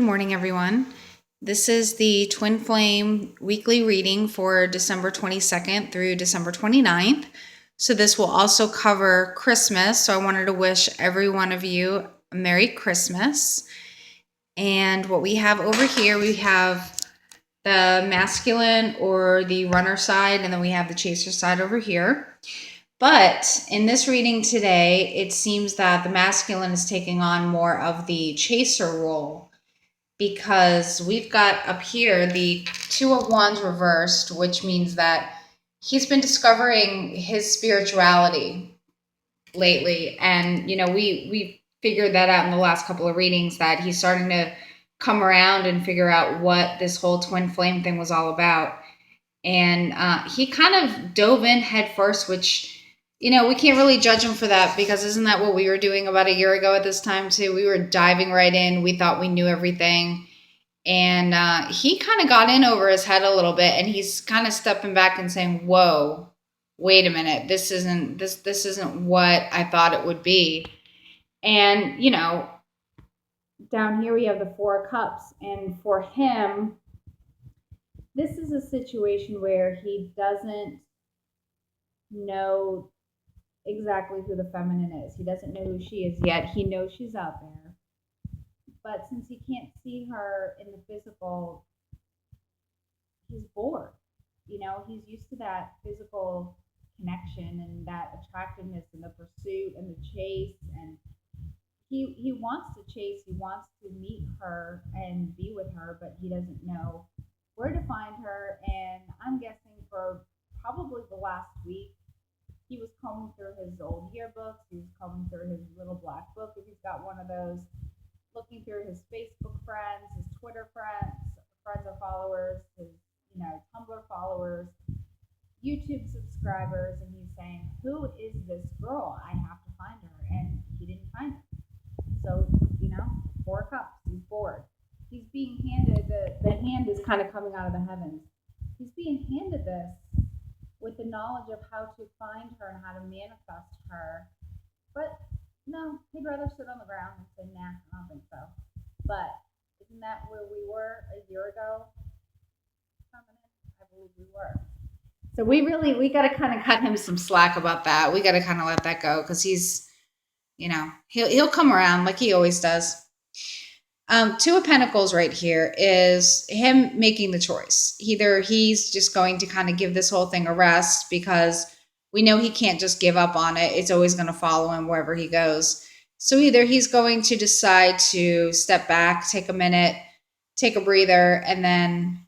morning, everyone. This is the Twin Flame weekly reading for December 22nd through December 29th. So this will also cover Christmas. So I wanted to wish every one of you a Merry Christmas. And what we have over here, we have the masculine or the runner side, and then we have the chaser side over here. But in this reading today, it seems that the masculine is taking on more of the chaser role, because we've got up here the Two of Wands reversed, which means that he's been discovering his spirituality lately. And, we figured that out in the last couple of readings, that he's starting to come around and figure out what this whole twin flame thing was all about. And he kind of dove in head first, which, we can't really judge him for that, because isn't that what we were doing about a year ago at this time too? We were diving right in. We thought we knew everything. And he kind of got in over his head a little bit, and he's kind of stepping back and saying, whoa, wait a minute. This isn't what I thought it would be. And, down here we have the Four of Cups. And for him, this is a situation where he doesn't know exactly who the feminine is. He doesn't know who she is yet. He knows she's out there. But since he can't see her in the physical, he's bored. He's used to that physical connection and that attractiveness and the pursuit and the chase. And he wants to chase. He wants to meet her and be with her, but he doesn't know where to find her. And I'm guessing for probably the last week, he was combing through his old yearbooks. He was combing through his little black book, if he's got one of those, looking through his Facebook friends, his Twitter friends or followers, his Tumblr followers, YouTube subscribers, and he's saying, who is this girl? I have to find her. And he didn't find her. So, Four Cups, he's bored. He's being handed, the hand is kind of coming out of the heavens. He's being handed this with the knowledge of how to find her and how to manifest her. But no, he'd rather sit on the ground and say, nah, I don't think so. But isn't that where we were a year ago? I believe we were. So we got to kind of cut him some slack about that. We got to kind of let that go, because he's, he'll come around like he always does. Two of Pentacles right here is him making the choice. Either he's just going to kind of give this whole thing a rest, because we know he can't just give up on it. It's always going to follow him wherever he goes. So either he's going to decide to step back, take a minute, take a breather, and then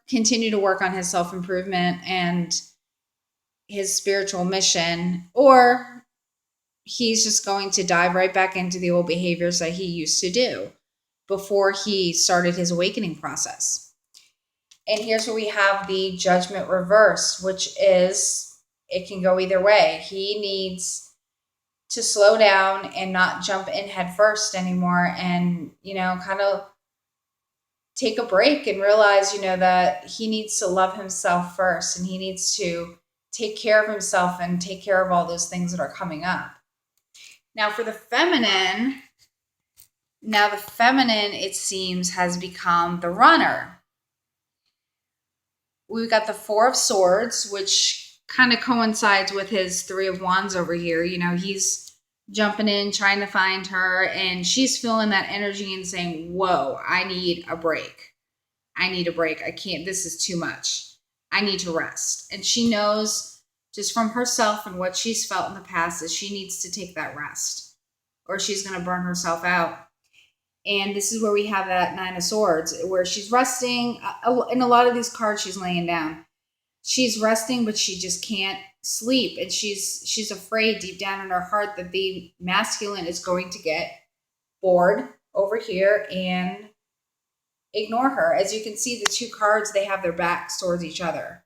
continue to work on his self-improvement and his spiritual mission, or he's just going to dive right back into the old behaviors that he used to do before he started his awakening process. And here's where we have the Judgment reversed, which is, it can go either way. He needs to slow down and not jump in head first anymore, and, kind of take a break and realize, that he needs to love himself first, and he needs to take care of himself and take care of all those things that are coming up. Now for the feminine, it seems, has become the runner. We've got the Four of Swords, which kind of coincides with his Three of Wands over here. He's jumping in, trying to find her, and she's feeling that energy and saying, whoa, I need a break. I can't, this is too much. I need to rest. And she knows, just from herself and what she's felt in the past, is she needs to take that rest, or she's going to burn herself out. And this is where we have that Nine of Swords, where she's resting. In a lot of these cards, she's laying down. She's resting, but she just can't sleep. And she's afraid deep down in her heart that the masculine is going to get bored over here and ignore her. As you can see, the two cards, they have their backs towards each other.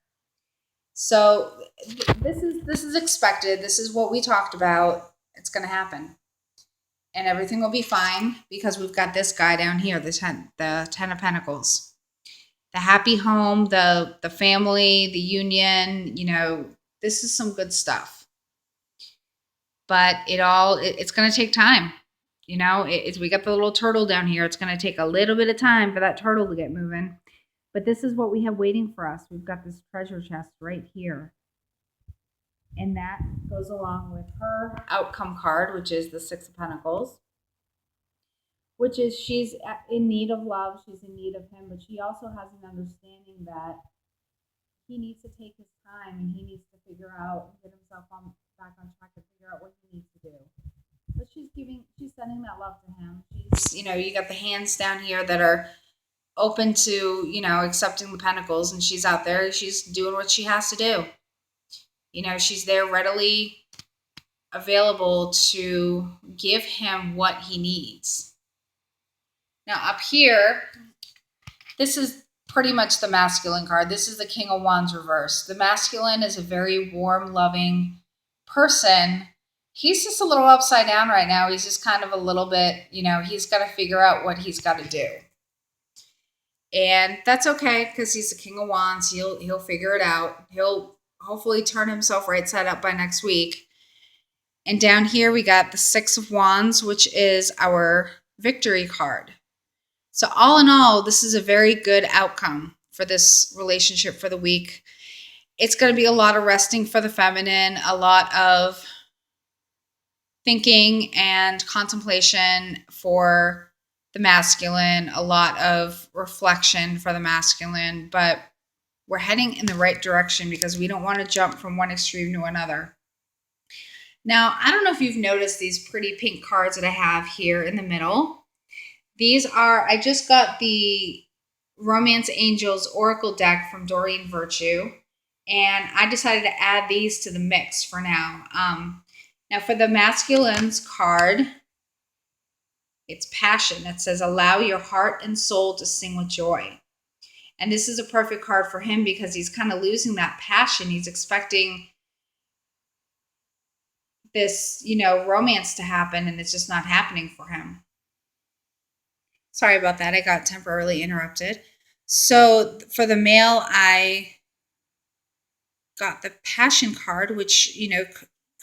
So this is expected. This is what we talked about. It's going to happen. And everything will be fine, because we've got this guy down here, the Ten of Pentacles. The happy home, the family, the union, this is some good stuff. But it's going to take time. You know, we got the little turtle down here. It's going to take a little bit of time for that turtle to get moving. But this is what we have waiting for us. We've got this treasure chest right here. And that goes along with her outcome card, which is the Six of Pentacles, which is she's in need of love. She's in need of him, but she also has an understanding that he needs to take his time and he needs to figure out and get himself back on track and figure out what he needs to do. But she's sending that love to him. She's, you got the hands down here that are open to, accepting the pentacles, and she's out there. She's doing what she has to do. She's there readily available to give him what he needs. Now up here, this is pretty much the masculine card. This is the King of Wands reverse. The masculine is a very warm, loving person. He's just a little upside down right now. He's just kind of a little bit, he's got to figure out what he's got to do. And that's okay, because he's the King of Wands. He'll figure it out. He'll hopefully turn himself right side up by next week. And down here we got the Six of Wands, which is our victory card. So all in all, this is a very good outcome for this relationship for the week. It's going to be a lot of resting for the feminine, a lot of thinking and contemplation for the masculine, a lot of reflection for the masculine, but we're heading in the right direction because we don't want to jump from one extreme to another. Now, I don't know if you've noticed these pretty pink cards that I have here in the middle. I just got the Romance Angels Oracle deck from Doreen Virtue, and I decided to add these to the mix for now. Now for the masculine's card, it's passion. It says, allow your heart and soul to sing with joy. And this is a perfect card for him because he's kind of losing that passion. He's expecting this, romance to happen, and it's just not happening for him. Sorry about that. I got temporarily interrupted. So for the male, I got the passion card, which,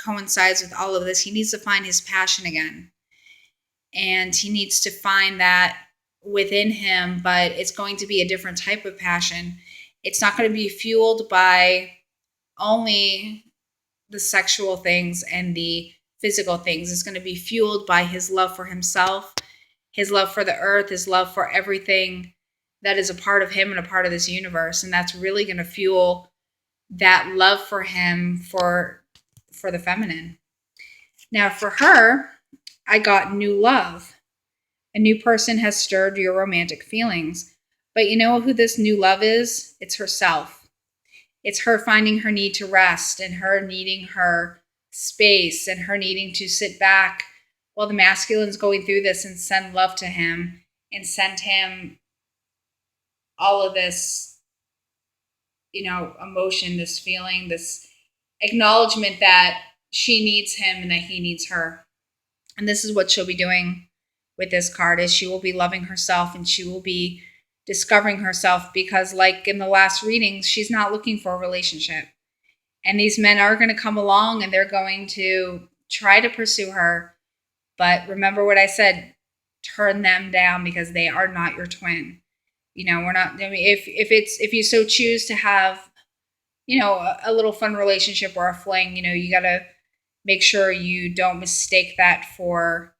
coincides with all of this. He needs to find his passion again. And he needs to find that within him, but it's going to be a different type of passion. It's not going to be fueled by only the sexual things and the physical things. It's going to be fueled by his love for himself, his love for the earth, his love for everything that is a part of him and a part of this universe. And that's really going to fuel that love for him for the feminine. Now for her, I got new love. A new person has stirred your romantic feelings. But you know who this new love is? It's herself. It's her finding her need to rest and her needing her space and her needing to sit back while the masculine's going through this and send love to him and send him all of this, emotion, this feeling, this acknowledgement that she needs him and that he needs her. And this is what she'll be doing with this card, is she will be loving herself and she will be discovering herself, because like in the last readings, she's not looking for a relationship. And these men are going to come along and they're going to try to pursue her. But remember what I said, turn them down, because they are not your twin. We're not, if you so choose to have, a little fun relationship or a fling, you got to make sure you don't mistake that for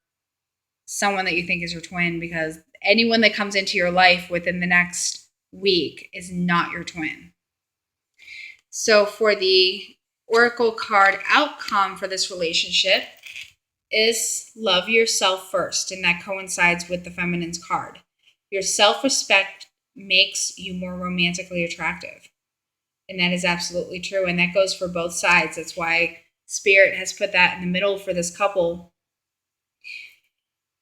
someone that you think is your twin, because anyone that comes into your life within the next week is not your twin. So for the Oracle card outcome for this relationship is love yourself first, and that coincides with the feminine's card. Your self-respect makes you more romantically attractive. And that is absolutely true. And that goes for both sides. That's why Spirit has put that in the middle for this couple.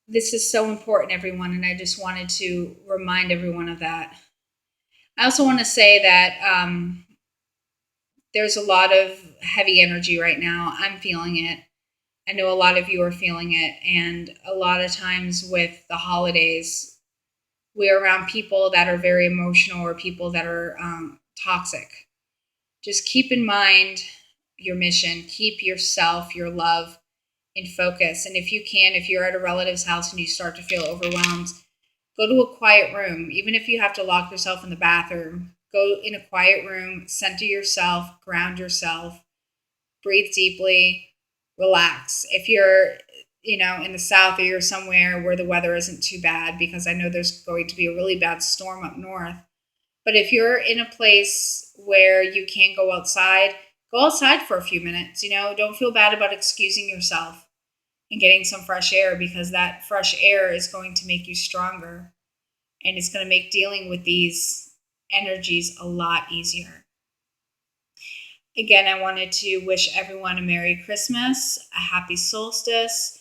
This is so important, everyone. And I just wanted to remind everyone of that. I also want to say that there's a lot of heavy energy right now. I'm feeling it. I know a lot of you are feeling it. And a lot of times with the holidays, we're around people that are very emotional or people that are toxic. Just keep in mind your mission. Keep yourself, your love, and focus. And if you can, if you're at a relative's house and you start to feel overwhelmed, go to a quiet room. Even if you have to lock yourself in the bathroom, go in a quiet room, center yourself, ground yourself, breathe deeply, relax. If you're, in the south, or you're somewhere where the weather isn't too bad, because I know there's going to be a really bad storm up north. But if you're in a place where you can't go outside for a few minutes. Don't feel bad about excusing yourself and getting some fresh air, because that fresh air is going to make you stronger, and it's going to make dealing with these energies a lot easier. Again, I wanted to wish everyone a Merry Christmas, a happy solstice.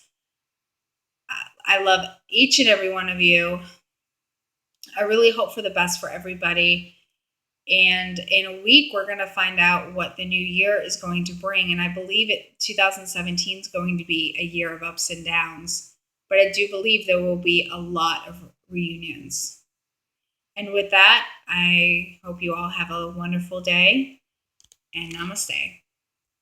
I love each and every one of you. I really hope for the best for everybody. And in a week, we're going to find out what the new year is going to bring. And I believe 2017 is going to be a year of ups and downs. But I do believe there will be a lot of reunions. And with that, I hope you all have a wonderful day, and namaste.